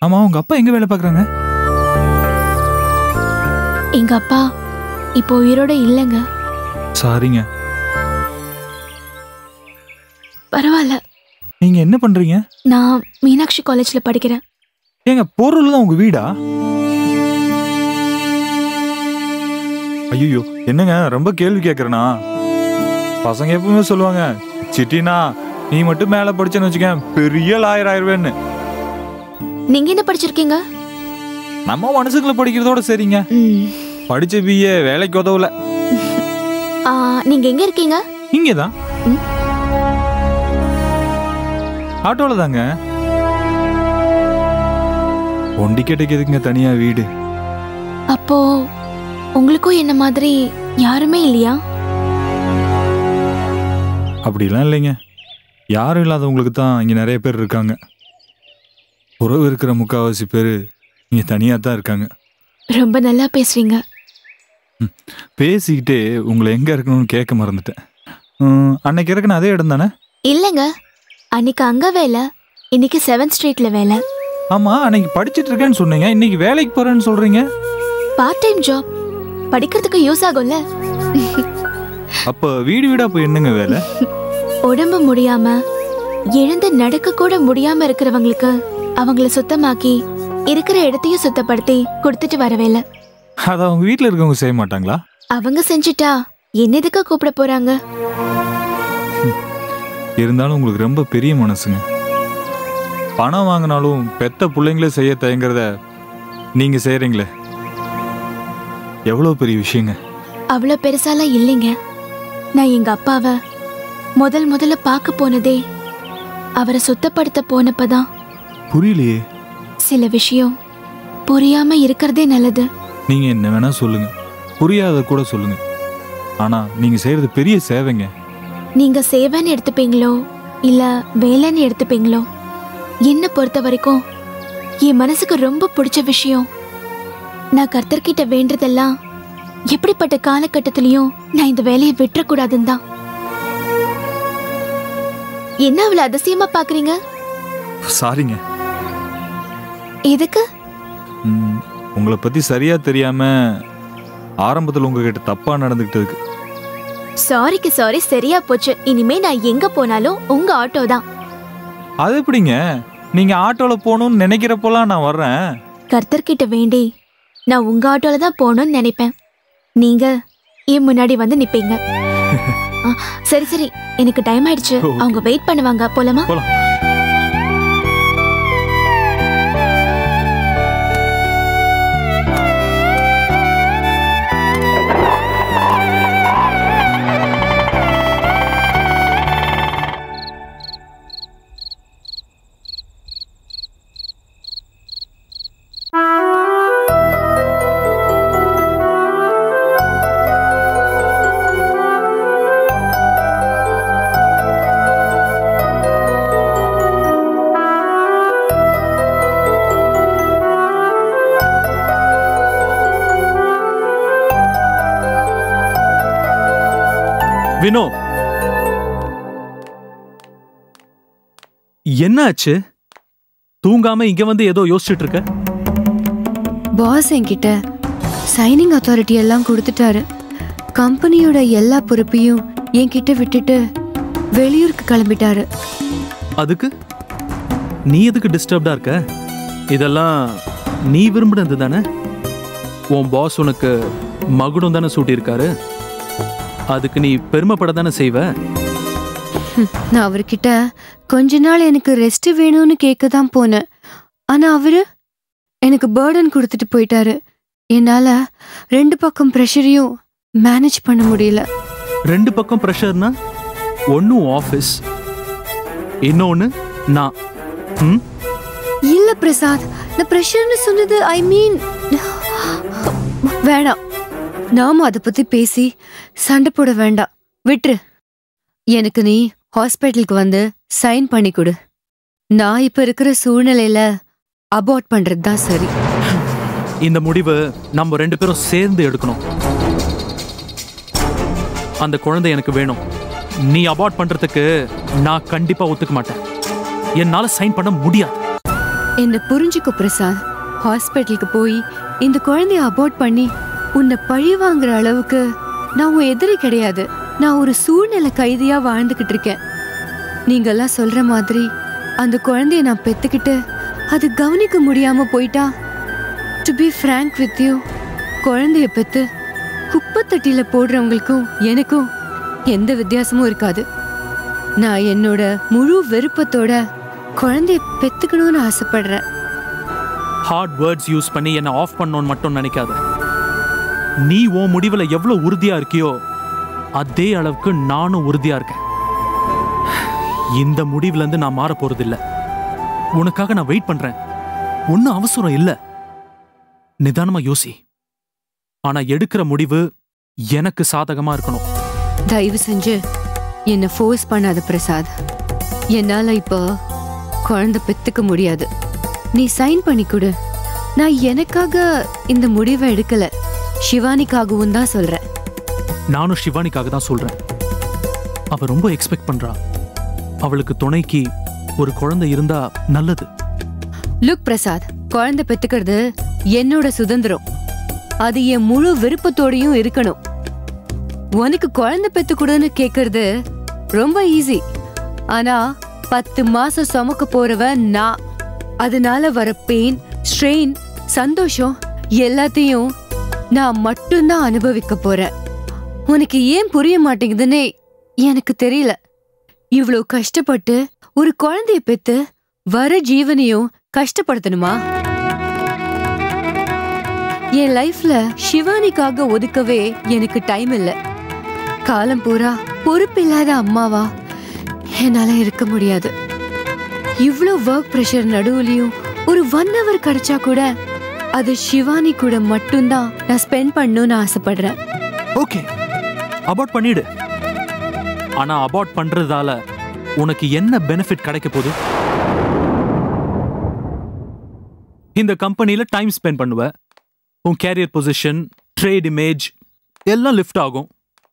ஆமா, உங்க அப்பா எங்க வேலை பார்க்கறாங்க? எங்க அப்பா இப்போ உயிரோட இல்லைங்க. சாரிங்க. பரவாயில்ல. நீங்க என்ன பண்றீங்க? நான் மீனாட்சி காலேஜ்ல படிக்கிறேன். ஏங்க, பொருள் தான் உங்க வீடா? ஐயோ, என்னங்க ரொம்ப கேள்வி கேட்கறனா? பசங்க எப்பவுமே சொல்லுவாங்க, சிட்டினா நீ மட்டும் மேல படிச்சேன்னு வச்சுக்க பெரிய லாயர் ஆயிருவேன்னு. நீங்க என்ன படிச்சிருக்கீங்க? நம்ம மனசுக்குள்ள படிக்கிறதோட சரிங்க. படிச்ச பிஏ வேலைக்கு உதவல. நீங்க எங்க இருக்கீங்க? இங்கதான் ஆட்டோல தாங்க. ஒண்டி கேட்டதுங்க தனியா வீடு. அப்போ உங்களுக்கும் என்ன மாதிரி யாருமே இல்லையா? அப்படிலாம் இல்லைங்க. யாரும் இல்லாதவங்களுக்கு தான் இங்க நிறைய பேர் இருக்காங்க. உறவு இருக்கிற முக்காவாசி பேர் இங்க தனியா தான் இருக்காங்க. ரொம்ப நல்லா பேசுறீங்க. பேசிக்கிட்டே உங்களை எங்க இருக்கணும்னு கேட்க மறந்துட்டேன். அன்னைக்கு இருக்கணும் அதே இடம் தானே? இல்லைங்க, அன்னைக்கு அங்க வேலை, இன்னைக்கு 7th ஸ்ட்ரீட்ல வேலை. ஆமா, அன்னைக்கு படிச்சிட்டு இருக்கேன்னு சொன்னீங்க, இன்னைக்கு வேலைக்கு போறேன்னு சொல்றீங்க. பார்ட் டைம் ஜாப், படிக்கிறதுக்கு யூஸ் ஆகும்ல. அப்ப வீடு வீடா போய் என்னங்க வேலை? உடம்பு முடியாம எழுந்து நடக்க கூட முடியாம இருக்கிறவங்களுக்கு அவங்கள சுத்தமாக்கி இருக்கிற இடத்தையும் சுத்தப்படுத்தி கொடுத்துட்டு வர வேலை. அத அவங்க வீட்டுல இருக்கவங்க செய்ய மாட்டாங்களா? அவங்க செஞ்சுட்டா என்னதுக்கு கூப்பிட போறாங்க? இருந்தாலும் உங்களுக்கு ரொம்ப பெரிய மனசுங்க. பணம் வாங்கினாலும் பெத்த பிள்ளைங்களே செய்ய தயங்குறத நீங்க செய்யறீங்களே, எவ்வளவு பெரிய விஷயங்க. அவ்வளவு பெருசாலாம் இல்லைங்க. நான் எங்க அப்பாவை முதல்ல பார்க்க போனதே அவரை சுத்தப்படுத்த போனப்பதான். புரியலையே. சில விஷயம் புரியாம இருக்கிறதே நல்லது. நீங்க என்ன வேணா சொல்லுங்க, புரியாத கூட சொல்லுங்க. ஆனா நீங்க செய்யறது பெரிய சேவைங்க. நீங்க சேவைன்னு எடுத்துப்பீங்களோ இல்ல வேலைன்னு எடுத்துப்பீங்களோ, என்ன பொறுத்த வரைக்கும் என் மனசுக்கு ரொம்ப பிடிச்ச விஷயம், நான் கர்த்தர்கிட்ட வேண்டதெல்லாம் எப்படிப்பட்ட காலகட்டத்திலையும் நான் இந்த வேலையை விட்டுறக்கூடாதுன்னு தான். என்ன அவ்வளவு அதிசயமா பாக்குறீங்க? சாரிங்க. எதுக்கு? உங்களை பத்தி சரியா தெரியாம ஆரம்பத்தில் உங்ககிட்ட தப்பா நடந்துகிட்டதுக்கு. சாரிக்கு சாரி, சரியா போச்சு. இனிமே நான் எங்க போனாலும் உங்க ஆட்டோ தான். அது எப்படிங்க? நீங்க ஆட்டோல போகணும்னு நினைக்கிறப்போலாம் நான் வர்றேன். கர்த்தர்கிட்ட வேண்டி நான் உங்க ஆட்டோல தான் போகணும்னு நினைப்பேன். நீங்க என் முன்னாடி வந்து நிப்பீங்க. சரி சரி, எனக்கு டைம் ஆயிடுச்சு. அவங்க வெயிட் பண்ணுவாங்க, போலாமா? வினோ, என்ன ஆச்சு? தூங்காம இங்க வந்து ஏதோ யோசிச்சுட்டு இருக்க? பாஸ் என்கிட்ட சைனிங் அத்தாரிட்டி எல்லாம் கொடுத்துட்டாரு. கம்பெனியோட எல்லா பொறுப்பையும் என்கிட்ட விட்டுட்டு வெளியூருக்கு கிளம்பிட்டாரு. அதுக்கு நீ எதுக்கு டிஸ்டர்ப்டா இருக்க? இதெல்லாம் நீ விரும்பினது தானே? உன் பாஸ் உனக்கு மகுடம் தானே சூட்டியிருக்காரு. அதுக்கு நீ பெருமைப்பட தானே செய்வ. நான் அவர்கிட்ட கொஞ்ச நாள் எனக்கு ரெஸ்ட் வேணும்னு கேட்க தான் போனேன். ஆனா அவரு எனக்கு பர்டன் கொடுத்துட்டு போயிட்டாரு. என்னால 2 பக்கம் ப்ரெஷரையும் மேனேஜ் பண்ண முடியல. 2 பக்கம் ப்ரெஷர்னா, ஒன்னு ஆஃபீஸ், இன்னொன்னு நான். இல்ல பிரசாத், நான் ப்ரெஷர்னு சொன்னது ஐ மீன் வேணாம். நாம அதை பத்தி பேசி சண்டை போட வேண்டாம், விட்டுரு. எனக்கு நீ ஹாஸ்பிட்டலுக்கு வந்து சைன் பண்ணி கொடு. நான் இப்ப இருக்கிற சூழ்நிலையில அபார்ட் பண்றது தான் சரி. இந்த முடிவு நம்ம 2 பேரும் சேர்ந்து எடுக்கணும். அந்த குழந்தை எனக்கு வேணும். நீ அபார்ட் பண்றதுக்கு நான் கண்டிப்பா ஒத்துக்க மாட்டேன். என்னால சைன் பண்ண முடியாது. என்ன புரிஞ்சுக்கோ பிரசாத். ஹாஸ்பிட்டலுக்கு போய் இந்த குழந்தைய அபார்ட் பண்ணி உன்னை பழி வாங்குற அளவுக்கு நான் உன் எதிரி கிடையாது. நான் ஒரு சூழ்நிலை கைதியா வாழ்ந்துகிட்டு இருக்கேன். நீங்கெல்லாம் சொல்ற மாதிரி அந்த குழந்தைய நான் பெத்துக்கிட்டு அது கவனிக்க முடியாம போயிட்டா, to be frank with you, குழந்தைய பெத்து குப்பத்தட்டியில போடுறவங்களுக்கும் எனக்கும் எந்த வித்தியாசமும் இருக்காது. நான் என்னோட முழு விருப்பத்தோட குழந்தைய பெத்துக்கணும்னு ஆசைப்படுறேன். ஹார்ட் வேர்ட்ஸ் யூஸ் பண்ணி என்ன ஆஃப் பண்ணணும்னு மட்டும் நினைக்காத. நீ உன் முடிவுல எவ்வளவு உறுதியா இருக்கியோ அதே அளவுக்கு நானும் உறுதியா இருக்கேன். இந்த முடிவுல இருந்து நான் மாற போறது இல்ல. உனக்காக நான் வெயிட் பண்றேன். ஒன்னும் அவசரம் இல்ல. நிதானமா யோசி. ஆனா எடுக்கிற முடிவு எனக்கு சாதகமா இருக்கணும். தயவு செஞ்சு என்ன ஃபோர்ஸ் பண்ணாத பிரசாத். என்னால இப்போ குழந்தை பெத்துக்க முடியாது. நீ சைன் பண்ணி கொடு. நான் எனக்காக இந்த முடிவை எடுக்கல, சிவானிக்காகவும் தான் சொல்றேன். நானும் சிவானிக்காக தான் சொல்றேன். அவ ரொம்ப எக்ஸ்பெக்ட் பண்றா. அவளுக்கு துணைக்கு ஒரு குழந்தை இருந்தா நல்லது. லுக் பிரசாத், குழந்தை பெத்துக்கிறது என்னோட சுதந்திரம். அது என் முழு விருப்பத்தோடையும் இருக்கணும். உனக்கு குழந்தை பெத்துக்கூடன்னு கேக்குறது ரொம்ப ஈஸி. ஆனா 10 மாசம் சுமக்க போறவன் நான். அதனால வர பெயின், ஸ்ட்ரெயின், சந்தோஷம் எல்லாத்தையும் நான் மட்டும்தான் அனுபவிக்க போறேன். உனக்கு ஏன் புரிய மாட்டேங்குதுன்னே எனக்கு தெரியல. இவ்வளவு கஷ்டப்பட்டு ஒரு குழந்தைய பெத்து வர ஜீவனையும் கஷ்டப்படுத்தணுமா? என் லைஃப்ல சிவானிக்காக ஒதுக்கவே எனக்கு டைம் இல்ல. காலம் பூரா பொறுப்பில்லாத அம்மாவா என்னால இருக்க முடியாது. இவ்ளோ ஒர்க் பிரஷர் நடுவுலயும் ஒரு 1 hour கிடைச்சா கூட அது சிவானி கூட மட்டும்தான் நான் ஸ்பெண்ட் பண்ணணும்னு ஆசைப்படுறேன். ஓகே, அபார்ட் பண்ணிடு. ஆனா அபார்ட் பண்றதால உனக்கு என்ன பெனிஃபிட் கிடைக்க போகுது? இந்த கம்பெனில டைம் ஸ்பெண்ட் பண்ணுவ. உன் கேரியர் பொசிஷன், ட்ரேட் இமேஜ் எல்லாம் லிஃப்ட் ஆகும்.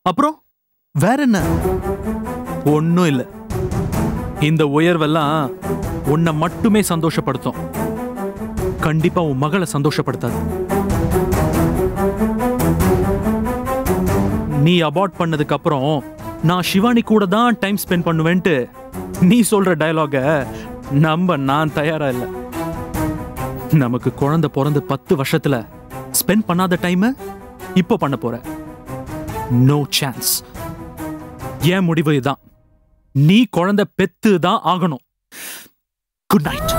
அப்புறம் வேற என்ன? ஒன்னும் இல்ல. இந்த உயர்வெல்லாம் உன்னை மட்டுமே சந்தோஷப்படுத்தும். கண்டிப்பா உன் மகளை சந்தோஷப்படுத்தாது. நீ அபார்ட் பண்ணதுக்கு அப்புறம் நான் சிவானி கூட தான் டைம் ஸ்பெண்ட் பண்ணுவேன்ட்டு நீ சொல்ற டயலாக நம்ப நான் தயாரா இல்ல. நமக்கு குழந்தை பிறந்து 10 வருஷத்துல ஸ்பெண்ட் பண்ணாத டைம் இப்போ பண்ண போற. No chance. ஏன் முடிவு இதான். நீ குழந்தை பெத்து தான் ஆகணும். Good night.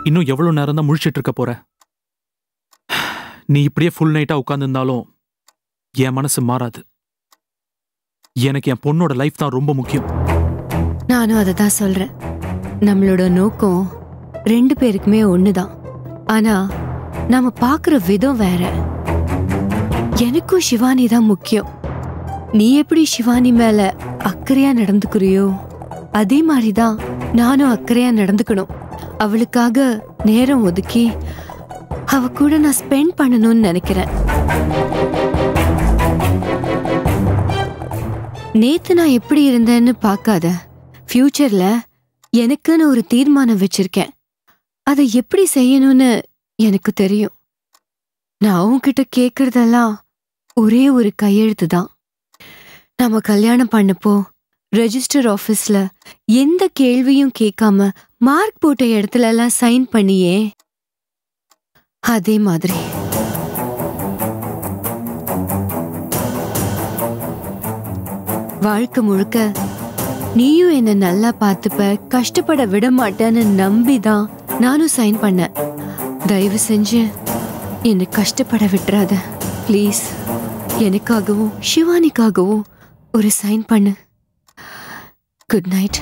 இன்னும் எவ்வளவு நேரம் தான் முழிச்சிட்டு இருக்க போற? நீ இப்படியே ஃபுல் நைட்டா உட்கார்ந்துருந்தாலும் என் மனசு மாறாது. எனக்கு என் பொண்ணோட லைஃப் தான் ரொம்ப முக்கியம். நானும் அதை தான் சொல்றேன். நம்மளோட நோக்கம் 2 பேருக்குமே ஒண்ணுதான். ஆனா நாம பாக்குற விதம் வேற. எனக்கும் சிவானி தான் முக்கியம். நீ எப்படி சிவானி மேல அக்கறையா நடந்துக்கிறியோ அதே மாதிரிதான் நானும் அக்கறையா நடந்துக்கணும். அவளுக்காக நேரம் ஒதுக்கி அவ கூட நான் ஸ்பெண்ட் பண்ணணும்னு நினைக்கிறேன். நேத்து நான் எப்படி இருந்தேன்னு பார்க்காத. ஃபியூச்சர்ல எனக்குன்னு ஒரு தீர்மானம் வச்சிருக்கேன். அதை எப்படி செய்யணும்னு எனக்கு தெரியும். நான் உன்கிட்ட கேக்குறதெல்லாம் ஒரே ஒரு கையெழுத்து தான். நாம கல்யாணம் பண்ணப்போ ரெஜிஸ்டர் ஆபீஸ்ல எந்த கேள்வியும் கேட்காம மார்க் போட்ட இடத்துல எல்லாம் சைன் பண்ணியே, அதே மாதிரி வாழ்க்கை முழுக்க நீயும் என்ன நல்லா பார்த்துப்ப, கஷ்டப்பட விட மாட்டேன்னு நம்பிதான் நானும் சைன் பண்ணேன். தயவு செஞ்சு என்னை கஷ்டப்பட விட்டுறாத ப்ளீஸ். எனக்காகவும் சிவானிக்காகவும் ஒரு சைன் பண்ணு. Good night.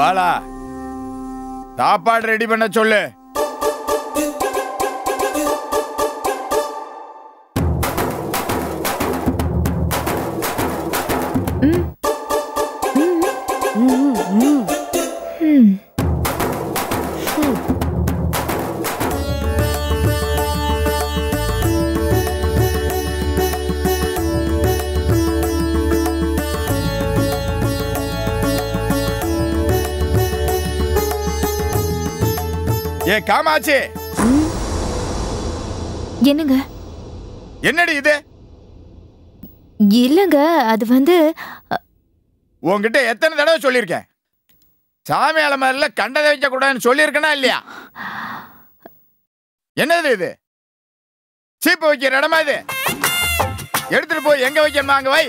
பாலா, சாப்பாடு ரெடி பண்ண சொல்லு. ஏ காமாட்சி, என்னங்க? என்னடி இது? இல்லங்க, அது வந்து உன்கிட்ட எத்தனை தடவை சொல்லியிருக்கேன், சாமி அலமாரில கண்டதை வைக்க கூடாதுன்னு சொல்லியிருக்கனா இல்லையா? என்னது இது? சீப்பு வைக்கிற இடமா இது? எடுத்துட்டு போய் எங்க வைக்கணுமா அங்க வை.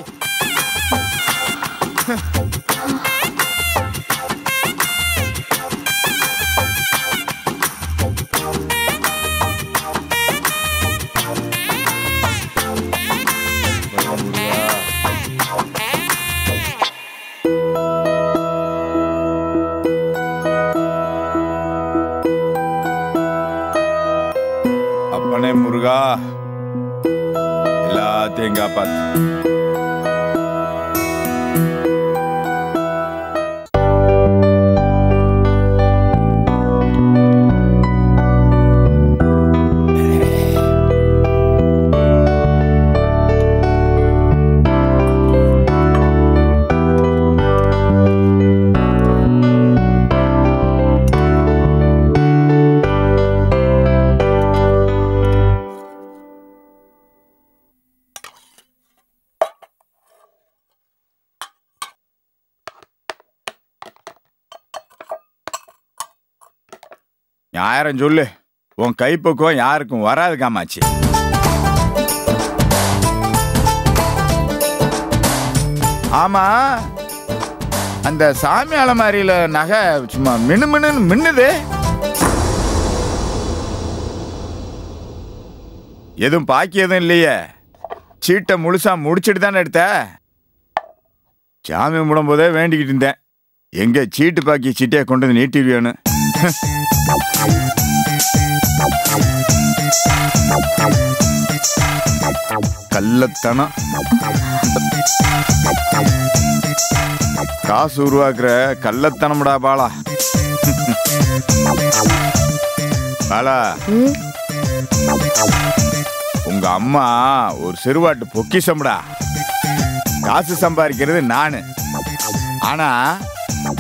அப்பனே முருகா, எல்லாத்தையும் காப்பாத்து. ஞாயிரம் சொல்லு, உன் கைப்பக்குவம் யாருக்கும் வராது காமாட்சி. ஆமா, அந்த சாமி அலமாரியில நகை சும்மா மினு மினுன்னு மின்னுது. எதுவும் பாக்கி எதுவும் இல்லையே? சீட்டை முழுசா முடிச்சிட்டு தானே எடுத்த? சாமி முடும் போதே வேண்டிக்கிட்டு இருந்தேன், எங்க சீட்டு பாக்கி சீட்டையை கொண்டு வந்து நீட்டிருவியான்னு. கள்ளத்தனம், காசு உருவாக்குற கள்ளத்தனம்டா பாலா. பாலா, உங்க அம்மா ஒரு சிறுவாட்டு பொக்கிஷம்டா. காசு சம்பாதிக்கிறது நானு, ஆனா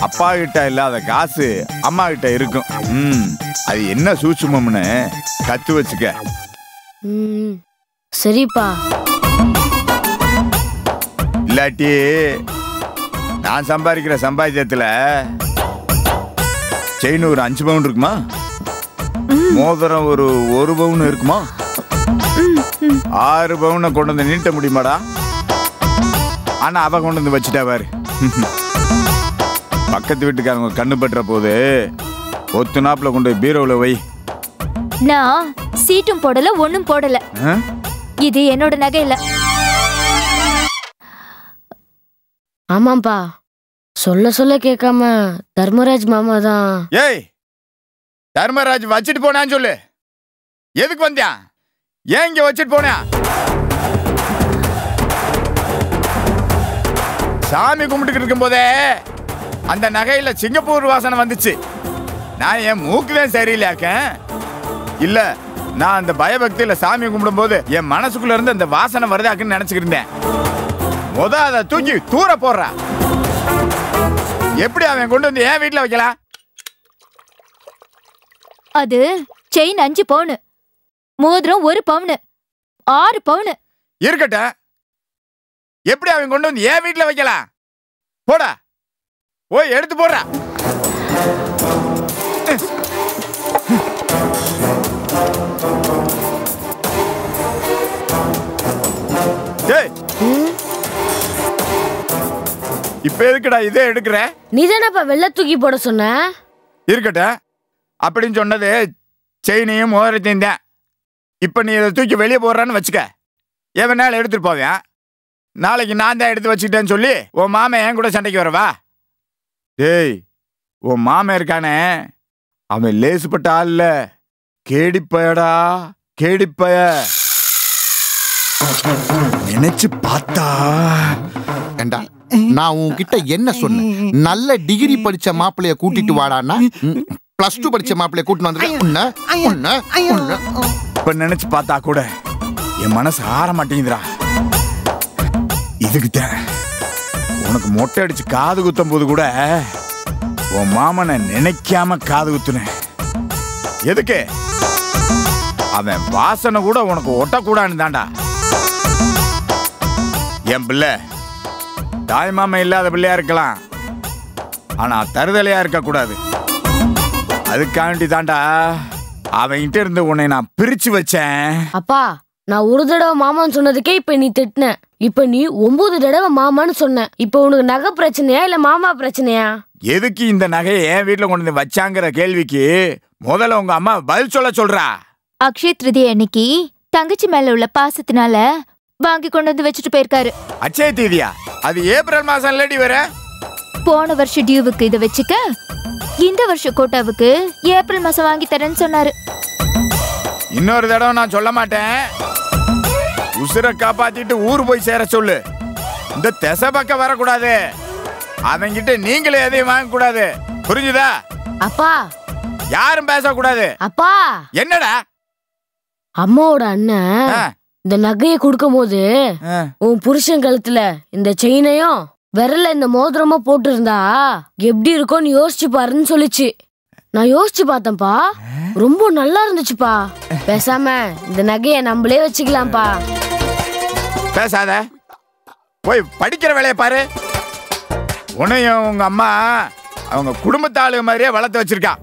அப்பா கிட்ட இல்லாத காசு அம்மா கிட்ட இருக்கும். அது என்ன சூட்சுமம்னு கத்து வச்சுக்க. சரிப்பா. இல்லாட்டி நான் சம்பாதிக்கிற சம்பாத்தியத்துல செயின் ஒரு 5 பவுன் இருக்குமா, மோதிரம் ஒரு 1 பவுன் இருக்குமா, 6 பவுனை கொண்டு வந்து நீட்ட முடியுமாடா? ஆனா அவ கொண்டு வந்து வச்சுட்டா பாரு. பக்கத்து வீட்டுக்காரங்க கண்ணு பற்ற போது ஒத்து நாப்புல கொண்டு பீரோவில் வை. நான் சீட்டும் போடல, ஒண்ணும் போடல. இது என்னோட நகை இல்ல. ஆமாப்பா, சொல்ல சொல்ல கேட்காம தர்மராஜ் மாமா தான். ஏய், தர்மராஜ் வச்சுட்டு போனான்னு சொல்லு. எதுக்கு வந்தியா? ஏன் இங்க வச்சுட்டு போனா? சாமி கும்பிட்டு இருக்கும் போதே அந்த நகையில சிங்கப்பூர் வாசனை வந்துச்சு. நான் என் மூக்குதான் சரியில்லையாக்க இல்ல, நான் அந்த பயபக்தியில சாமி கும்பிடும் போது என் மனசுக்குள்ள இருந்து அந்த வாசனை வருதாக்குன்னு நினைச்சுக்கிட்டு இருந்தேன். அதை தூக்கி தூர போடுற. எப்படி அவன் கொண்டு வந்து என் வீட்டுல வைக்கலாம்? அது செயின் 5 பவுன், மோதிரம் 1 பவுன், 6 பவுன். இருக்கட்ட, எப்படி அவன் கொண்டு வந்து என் வீட்டுல வைக்கலாம்? போடா, போய் எடுத்து போடுற. இப்ப எதுக்குடா இதே எடுக்கிற? நீ தானப்பா வெள்ள தூக்கி போட சொன்ன. இருக்கட்ட, அப்படின்னு சொன்னது செயினையும் மோதிரத்தையும் தான். இப்ப நீ இதை தூக்கி வெளியே போடுறான்னு வச்சுக்க, எவனால எடுத்துட்டு போவேன். நாளைக்கு நான் தான் எடுத்து வச்சுக்கிட்டேன்னு சொல்லி உன் மாமன் என் கூட சண்டைக்கு வரவா? டேய், உன் மாமன் இருக்கானே, அவன் லேசுப்பட்ட ஆள் இல்ல, கேடிப்பயடா, கேடிப்பய. நினைச்சு பார்த்தா ஏண்டா, நான் உன்கிட்ட என்ன சொன்னேன்? நல்ல டிகிரி படிச்ச மாப்பிள்ளைய கூட்டிட்டு வாடான்னா +2 படிச்ச மாப்பிள்ளைய கூட்டிட்டு வந்துருக்க. இப்ப நினைச்சு பார்த்தா கூட என் மனசு ஆற மாட்டேங்குதுடா. இதுக்குத்தான் உனக்கு மொட்டை அடிச்சு காது குத்தும் போது கூட உன் மாமனை நினைக்காம காது குத்துனேன். எதுக்கு? அவன் வாசனை கூட உனக்கு ஒட்டக்கூடாதுன்னு தான்டா. என் பிள்ளை தாய் மாமன் இல்லாத பிள்ளையா இருக்கலாம், ஆனா தருதலையா இருக்க கூடாது. அதுக்காண்டி தாண்டா அவன்கிட்ட இருந்து உன்னை நான் பிரிச்சு வச்சேன். அப்பா, நான் ஒரு தடவை மாமான்னு சொன்னதுக்கே இப்ப நீ திட்டின. இப்ப நீ 9 தடவை மாமான்னு சொன்ன. இப்ப உனக்கு நகை பிரச்சனையா இல்ல மாமா பிரச்சனையா? எதுக்கு இந்த நகையை என் வீட்டுல கொண்டு வந்து வச்சாங்கிற கேள்விக்கு முதல்ல உங்க அம்மா பதில் சொல்றா. அக்ஷய திருதி அன்னைக்கு தங்கச்சி மேல உள்ள பாசத்தினால வாங்கி கொண்டு வந்து வச்சுட்டு போயிருக்காரு. அச்சய தீதியா? அது ஏப்ரல் மாசம் இல்லடி வர. போன வருஷம் டியூவுக்கு இதை வச்சுக்க, இந்த வருஷம் கோட்டாவுக்கு ஏப்ரல் மாசம் வாங்கி தரேன்னு சொன்னாரு. இன்னொரு தடவை நான் சொல்ல மாட்டேன். உசுரை காப்பாத்திட்டு ஊர் போய் சேர சொல்லு. இந்த திசை பக்கம் வரக்கூடாது. அவங்கிட்ட நீங்களே எதையும் வாங்க கூடாது. புரிஞ்சுதா? அப்பா, யாரும் பேசக்கூடாது. அப்பா, என்னடா? அம்மாவோட அண்ணன் இந்த நகையை கொடுக்கும் போது உன் புருஷன் கழுத்துல இந்த செயினையும் விரல்ல இந்த மோதிரமா போட்டு இருந்தா எப்படி இருக்கும்னு யோசிச்சு பாருன்னு சொல்லிச்சு. நான் யோசிச்சு பார்த்தேன்ப்பா, ரொம்ப நல்லா இருந்துச்சுப்பா. பேசாம இந்த நகையை நம்மளே வச்சுக்கலாம்ப்பா. பேசாத, போய் படிக்கிற வேலையை பாரு. உன்னையும் உங்க அம்மா அவங்க குடும்பத்தாளுங்க மாதிரியே வளர்த்து வச்சிருக்கா.